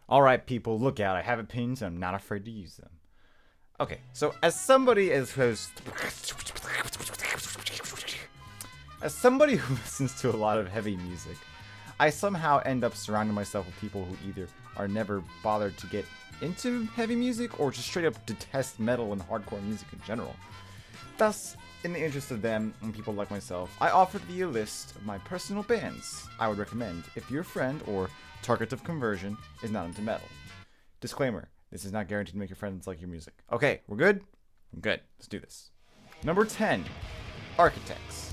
Alright, people, look out. I have opinions and I'm not afraid to use them. Okay, so as somebody who listens to a lot of heavy music, I somehow end up surrounding myself with people who either are never bothered to get into heavy music or just straight up detest metal and hardcore music in general. Thus, in the interest of them and people like myself, I offered you a list of my personal bands I would recommend if your friend or target of conversion is not into metal. Disclaimer, this is not guaranteed to make your friends like your music. Okay, we're good? I'm good. Let's do this. Number 10, Architects.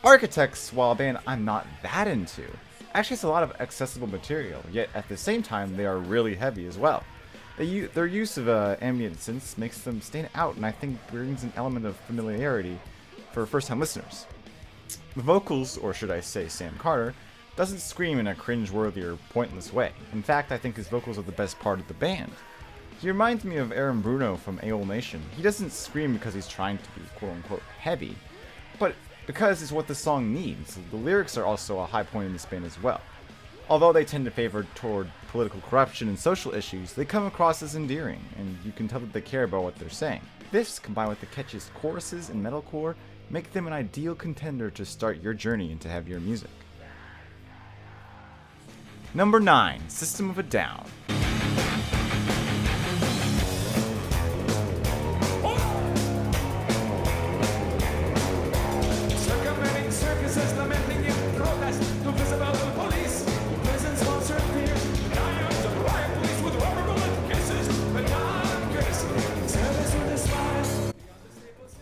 Architects, while a band I'm not that into, actually has a lot of accessible material, yet at the same time they are really heavy as well. Their use of ambient synths makes them stand out and I think brings an element of familiarity for first-time listeners. The vocals, or should I say Sam Carter, doesn't scream in a cringe-worthy or pointless way. In fact, I think his vocals are the best part of the band. He reminds me of Aaron Bruno from AOL Nation. He doesn't scream because he's trying to be quote-unquote heavy, but because it's what the song needs. The lyrics are also a high point in this band as well. Although they tend to favor toward political corruption and social issues, they come across as endearing, and you can tell that they care about what they're saying. This, combined with the catchiest choruses and metalcore, make them an ideal contender to start your journey into heavier music. Number 9, System of a Down.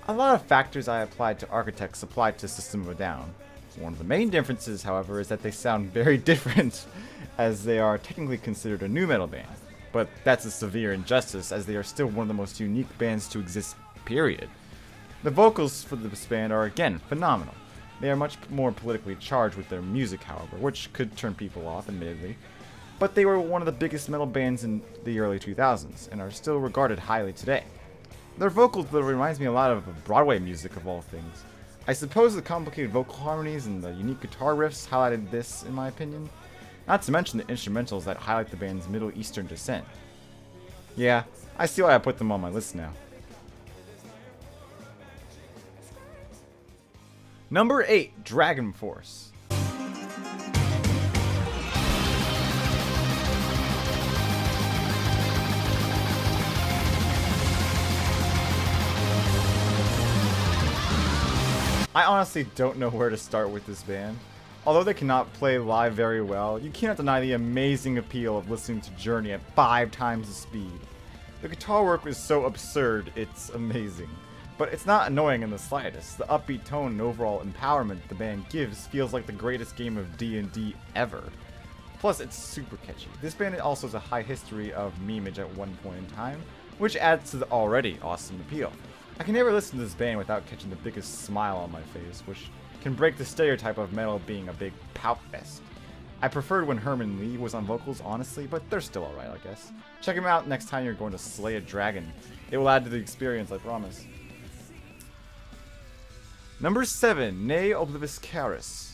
A lot of factors I applied to Architects applied to System of a Down. One of the main differences, however, is that they sound very different, as they are technically considered a nu metal band. But that's a severe injustice, as they are still one of the most unique bands to exist, period. The vocals for this band are again phenomenal. They are much more politically charged with their music, however, which could turn people off, admittedly. But they were one of the biggest metal bands in the early 2000s, and are still regarded highly today. Their vocals, though, reminds me a lot of Broadway music of all things. I suppose the complicated vocal harmonies and the unique guitar riffs highlighted this, in my opinion. Not to mention the instrumentals that highlight the band's Middle Eastern descent. Yeah, I see why I put them on my list now. Number 8, Dragon Force. I honestly don't know where to start with this band. Although they cannot play live very well, you cannot deny the amazing appeal of listening to Journey at 5 times the speed. The guitar work is so absurd, it's amazing. But it's not annoying in the slightest. The upbeat tone and overall empowerment the band gives feels like the greatest game of D&D ever. Plus, it's super catchy. This band also has a high history of memeage at one point in time, which adds to the already awesome appeal. I can never listen to this band without catching the biggest smile on my face, which can break the stereotype of metal being a big pout fest. I preferred when Herman Lee was on vocals, honestly, but they're still alright, I guess. Check them out next time you're going to slay a dragon. It will add to the experience, I promise. Number 7, Ne Oblivis Caris.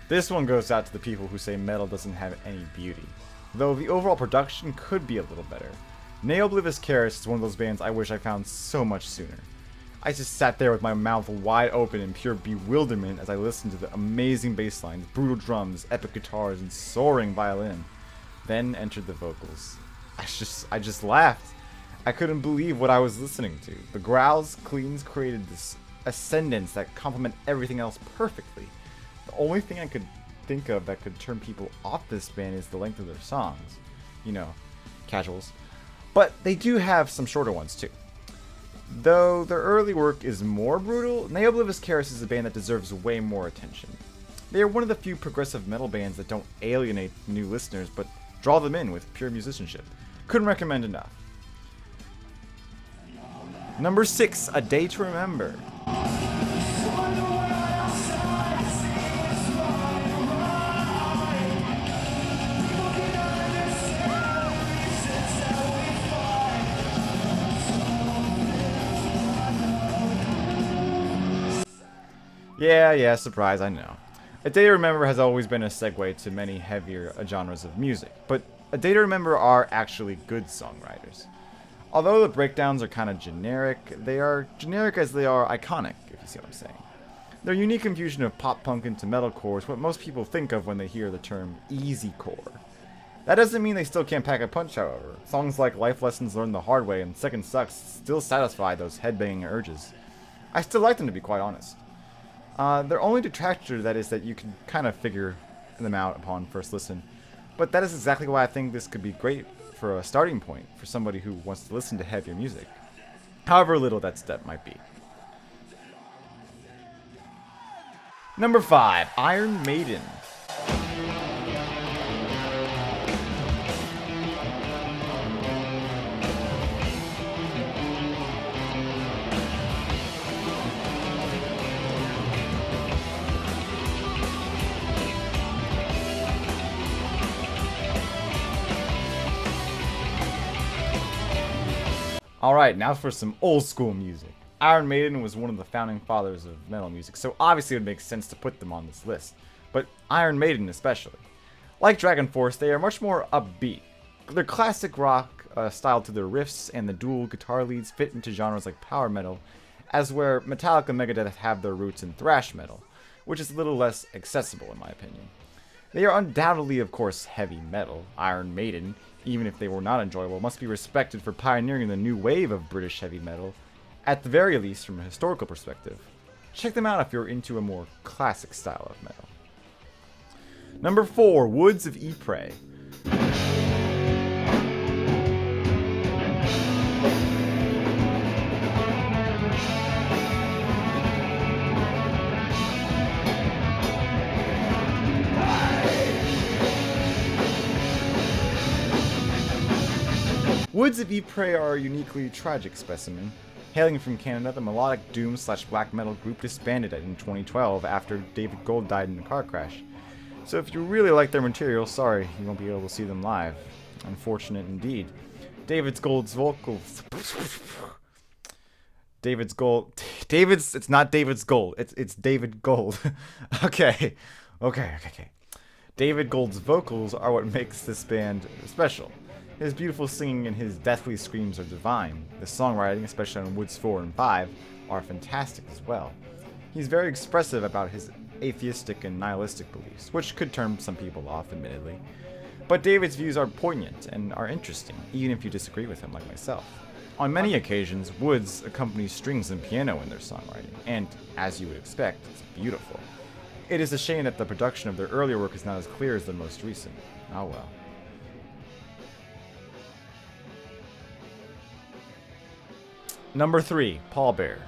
This one goes out to the people who say metal doesn't have any beauty, though the overall production could be a little better. Ne Oblivis Caris is one of those bands I wish I found so much sooner. I just sat there with my mouth wide open in pure bewilderment as I listened to the amazing bass lines, brutal drums, epic guitars, and soaring violin. Then entered the vocals. I just laughed. I couldn't believe what I was listening to. The growls, cleans created this ascendance that complement everything else perfectly. The only thing I could think of that could turn people off this band is the length of their songs. You know, casuals. But they do have some shorter ones too. Though their early work is more brutal, Neoblivious Chaos is a band that deserves way more attention. They are one of the few progressive metal bands that don't alienate new listeners, but draw them in with pure musicianship. Couldn't recommend enough. Number 6, A Day to Remember. Yeah, surprise, I know. A Day to Remember has always been a segue to many heavier genres of music, but A Day to Remember are actually good songwriters. Although the breakdowns are kind of generic, they are generic as they are iconic, if you see what I'm saying. Their unique infusion of pop punk into metalcore is what most people think of when they hear the term easycore. That doesn't mean they still can't pack a punch, however. Songs like Life Lessons Learned the Hard Way and Second Sucks still satisfy those headbanging urges. I still like them, to be quite honest. Their only detractor, that is, that you can kind of figure them out upon first listen. But that is exactly why I think this could be great for a starting point for somebody who wants to listen to heavier music, however little that step might be. Number 5, Iron Maiden. Alright, now for some old school music. Iron Maiden was one of the founding fathers of metal music, so obviously it would make sense to put them on this list. But Iron Maiden especially. Like Dragon Force, they are much more upbeat. Their classic rock style to their riffs and the dual guitar leads fit into genres like power metal, as where Metallica and Megadeth have their roots in thrash metal, which is a little less accessible in my opinion. They are undoubtedly, of course, heavy metal. Iron Maiden, even if they were not enjoyable, must be respected for pioneering the new wave of British heavy metal, at the very least from a historical perspective. Check them out if you're into a more classic style of metal. Number 4, Woods of Ypres. Woods of Ypres are a uniquely tragic specimen. Hailing from Canada, the melodic doom/black metal group disbanded in 2012 after David Gold died in a car crash. So if you really like their material, sorry, you won't be able to see them live. Unfortunate indeed. It's not David's Gold, it's David Gold. Okay. David Gold's vocals are what makes this band special. His beautiful singing and his deathly screams are divine. The songwriting, especially on Woods 4 and 5, are fantastic as well. He's very expressive about his atheistic and nihilistic beliefs, which could turn some people off, admittedly. But David's views are poignant and are interesting, even if you disagree with him like myself. On many occasions, Woods accompanies strings and piano in their songwriting, and, as you would expect, it's beautiful. It is a shame that the production of their earlier work is not as clear as the most recent. Oh well. Number 3, Pallbearer.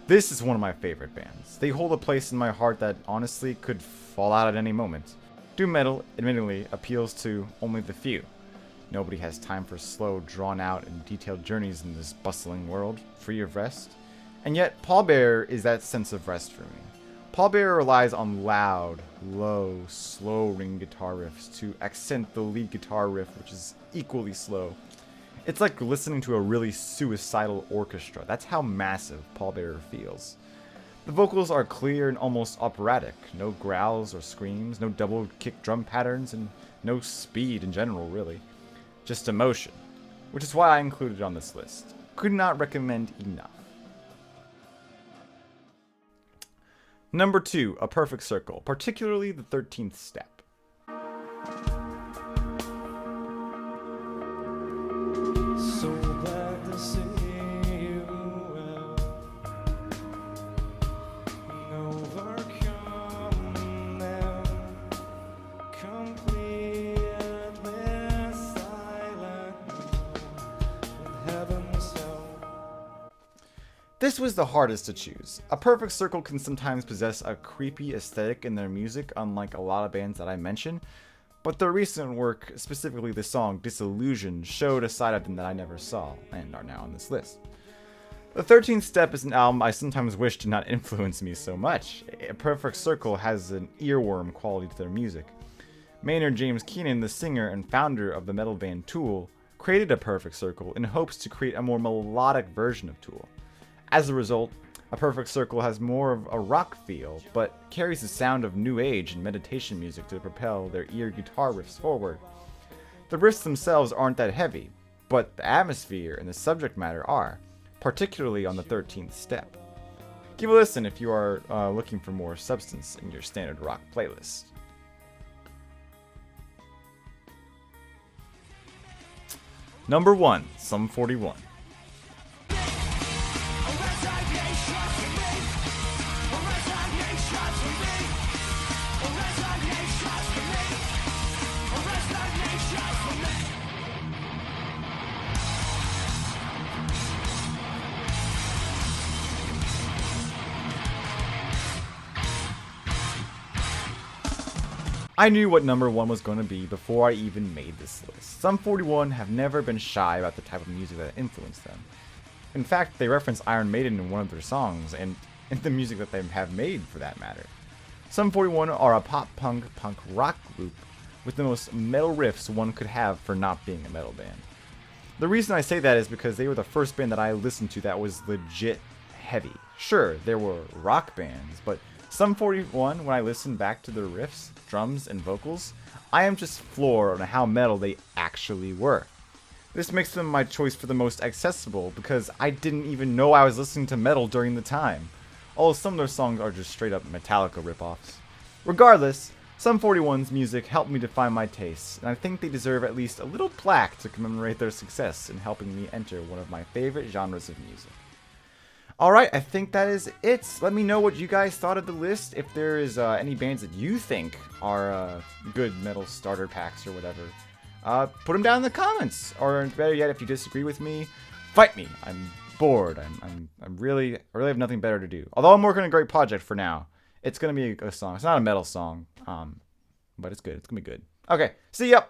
This is one of my favorite bands. They hold a place in my heart that honestly could fall out at any moment. Doom metal, admittedly, appeals to only the few. Nobody has time for slow, drawn-out, and detailed journeys in this bustling world, free of rest. And yet, Pallbearer is that sense of rest for me. Pallbearer relies on loud, low, slow ring guitar riffs to accent the lead guitar riff, which is equally slow. It's like listening to a really suicidal orchestra. That's how massive Pallbearer feels. The vocals are clear and almost operatic. No growls or screams, no double kick drum patterns, and no speed in general, really. Just emotion, which is why I included it on this list. Could not recommend enough. Number 2, A Perfect Circle, particularly the 13th step. This was the hardest to choose. A Perfect Circle can sometimes possess a creepy aesthetic in their music, unlike a lot of bands that I mentioned, but their recent work, specifically the song Disillusion, showed a side of them that I never saw, and are now on this list. The 13th Step is an album I sometimes wish did not influence me so much. A Perfect Circle has an earworm quality to their music. Maynard James Keenan, the singer and founder of the metal band Tool, created A Perfect Circle in hopes to create a more melodic version of Tool. As a result, A Perfect Circle has more of a rock feel, but carries the sound of new age and meditation music to propel their ear guitar riffs forward. The riffs themselves aren't that heavy, but the atmosphere and the subject matter are, particularly on the 13th Step. Give a listen if you are looking for more substance in your standard rock playlist. Number 1, Sum 41. I knew what number 1 was going to be before I even made this list. Sum 41 have never been shy about the type of music that influenced them. In fact, they reference Iron Maiden in one of their songs, and in the music that they have made for that matter. Sum 41 are a punk rock group with the most metal riffs one could have for not being a metal band. The reason I say that is because they were the first band that I listened to that was legit heavy. Sure, there were rock bands, but Sum 41, when I listen back to their riffs, drums, and vocals, I am just floored on how metal they actually were. This makes them my choice for the most accessible because I didn't even know I was listening to metal during the time. Although some of their songs are just straight up Metallica ripoffs. Regardless, Sum 41's music helped me define my tastes, and I think they deserve at least a little plaque to commemorate their success in helping me enter one of my favorite genres of music. Alright, I think that is it. Let me know what you guys thought of the list. If there is any bands that you think are good metal starter packs or whatever, put them down in the comments. Or better yet, if you disagree with me, fight me. I'm bored. I really have nothing better to do. Although I'm working on a great project for now. It's gonna be a song. It's not a metal song, but it's good. It's gonna be good. Okay, see ya.